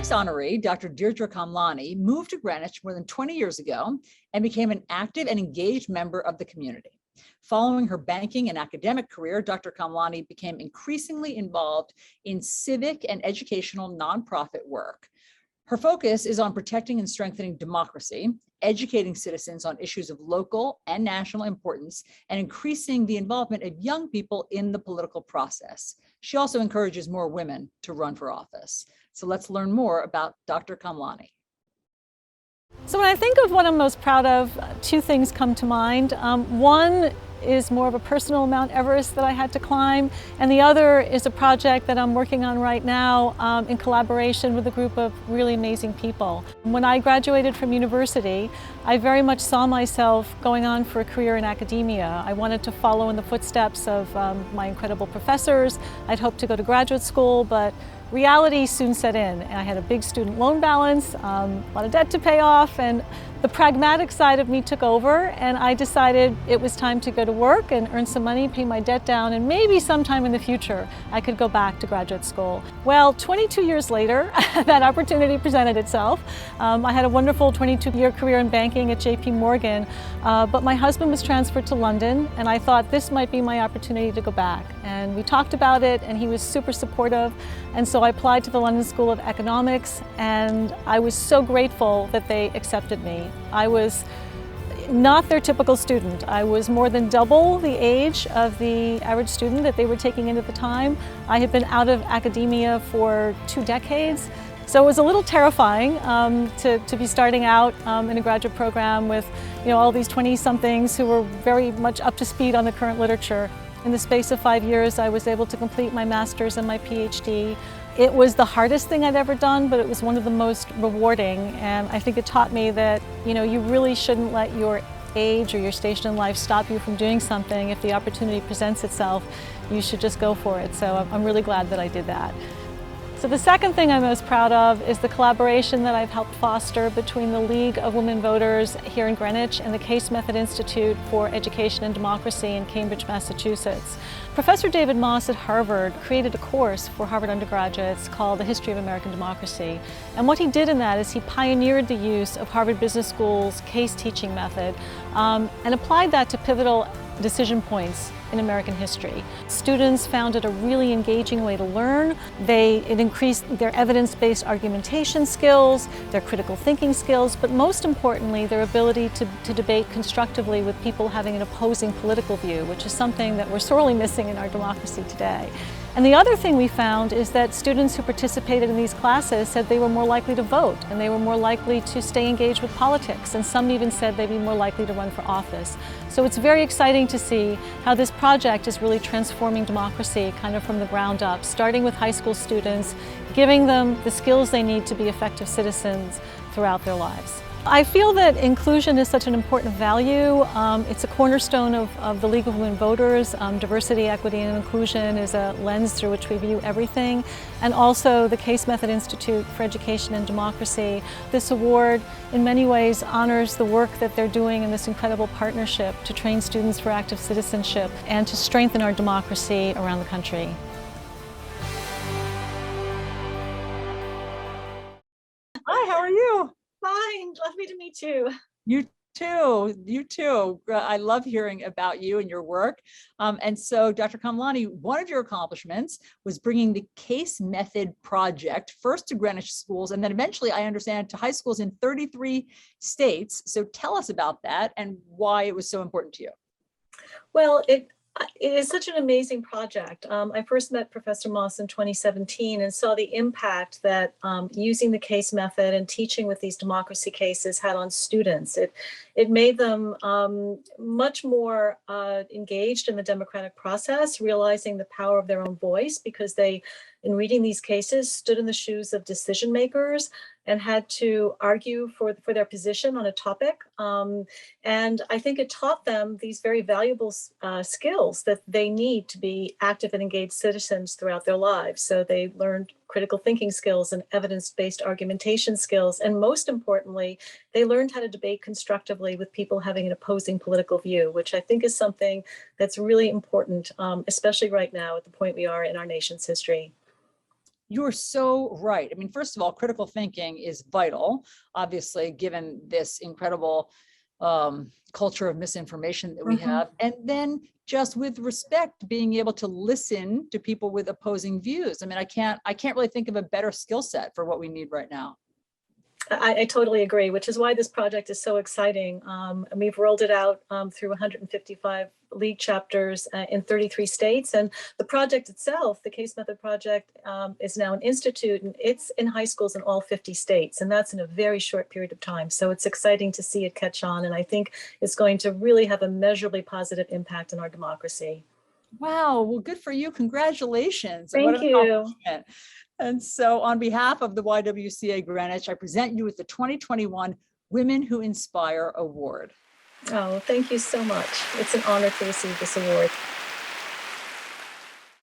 next honoree, Dr. Deirdre Kamlani, moved to Greenwich more than 20 years ago and became an active and engaged member of the community. Following her banking and academic career, Dr. Kamlani became increasingly involved in civic and educational nonprofit work. Her focus is on protecting and strengthening democracy, educating citizens on issues of local and national importance, and increasing the involvement of young people in the political process. She also encourages more women to run for office. So let's learn more about Dr. Kamlani. So when I think of what I'm most proud of, two things come to mind. One is more of a personal Mount Everest that I had to climb, and the other is a project that I'm working on right now in collaboration with a group of really amazing people. When I graduated from university, I very much saw myself going on for a career in academia. I wanted to follow in the footsteps of my incredible professors. I'd hoped to go to graduate school, but reality soon set in. I had a big student loan balance, a lot of debt to pay off, and the pragmatic side of me took over, and I decided it was time to go to work and earn some money, pay my debt down, and maybe sometime in the future I could go back to graduate school. Well, 22 years later, that opportunity presented itself. I had a wonderful 22-year career in banking at JP Morgan, but my husband was transferred to London, and I thought this might be my opportunity to go back. And we talked about it, and he was super supportive, and so I applied to the London School of Economics, and I was so grateful that they accepted me. I was not their typical student. I was more than double the age of the average student that they were taking in at the time. I had been out of academia for 2 decades, so it was a little terrifying to be starting out in a graduate program with all these 20-somethings who were very much up to speed on the current literature. In the space of 5 years, I was able to complete my master's and my PhD. It was the hardest thing I'd ever done, but it was one of the most rewarding, and I think it taught me that you really shouldn't let your age or your station in life stop you from doing something. If the opportunity presents itself, you should just go for it. So I'm really glad that I did that. So the second thing I'm most proud of is the collaboration that I've helped foster between the League of Women Voters here in Greenwich and the Case Method Institute for Education and Democracy in Cambridge, Massachusetts. Professor David Moss at Harvard created a course for Harvard undergraduates called The History of American Democracy. And what he did in that is he pioneered the use of Harvard Business School's case teaching method and applied that to pivotal decision points in American history. Students found it a really engaging way to learn. It increased their evidence-based argumentation skills, their critical thinking skills, but most importantly, their ability to debate constructively with people having an opposing political view, which is something that we're sorely missing in our democracy today. And the other thing we found is that students who participated in these classes said they were more likely to vote and they were more likely to stay engaged with politics, and some even said they'd be more likely to run for office. So it's very exciting to see how this project is really transforming democracy kind of from the ground up, starting with high school students, giving them the skills they need to be effective citizens throughout their lives. I feel that inclusion is such an important value. It's a cornerstone of the League of Women Voters. Diversity, equity, and inclusion is a lens through which we view everything. And also the Case Method Institute for Education and Democracy. This award in many ways honors the work that they're doing in this incredible partnership to train students for active citizenship and to strengthen our democracy around the country. Hi, how are you? Fine, lovely to meet you. You too. I love hearing about you and your work. And so, Dr. Kamlani, one of your accomplishments was bringing the Case Method project first to Greenwich schools, and then eventually, I understand, to high schools in 33 states. So tell us about that and why it was so important to you. Well, it is such an amazing project. I first met Professor Moss in 2017 and saw the impact that using the case method and teaching with these democracy cases had on students. It made them much more engaged in the democratic process, realizing the power of their own voice, because they, in reading these cases, stood in the shoes of decision makers and had to argue for their position on a topic. And I think it taught them these very valuable skills that they need to be active and engaged citizens throughout their lives. So they learned critical thinking skills and evidence-based argumentation skills. And most importantly, they learned how to debate constructively with people having an opposing political view, which I think is something that's really important, especially right now at the point we are in our nation's history. You're so right. I mean, first of all, critical thinking is vital, obviously, given this incredible culture of misinformation that we have. And then just with respect, being able to listen to people with opposing views. I mean, I can't really think of a better skill set for what we need right now. I totally agree, which is why this project is so exciting. And we've rolled it out through 155 league chapters in 33 states. And the project itself, the Case Method Project, is now an institute, and it's in high schools in all 50 states. And that's in a very short period of time. So it's exciting to see it catch on. And I think it's going to really have a measurably positive impact on our democracy. Wow. Well, good for you. Congratulations. Thank you. And so on behalf of the YWCA Greenwich, I present you with the 2021 Women Who Inspire Award. Oh, thank you so much. It's an honor to receive this award.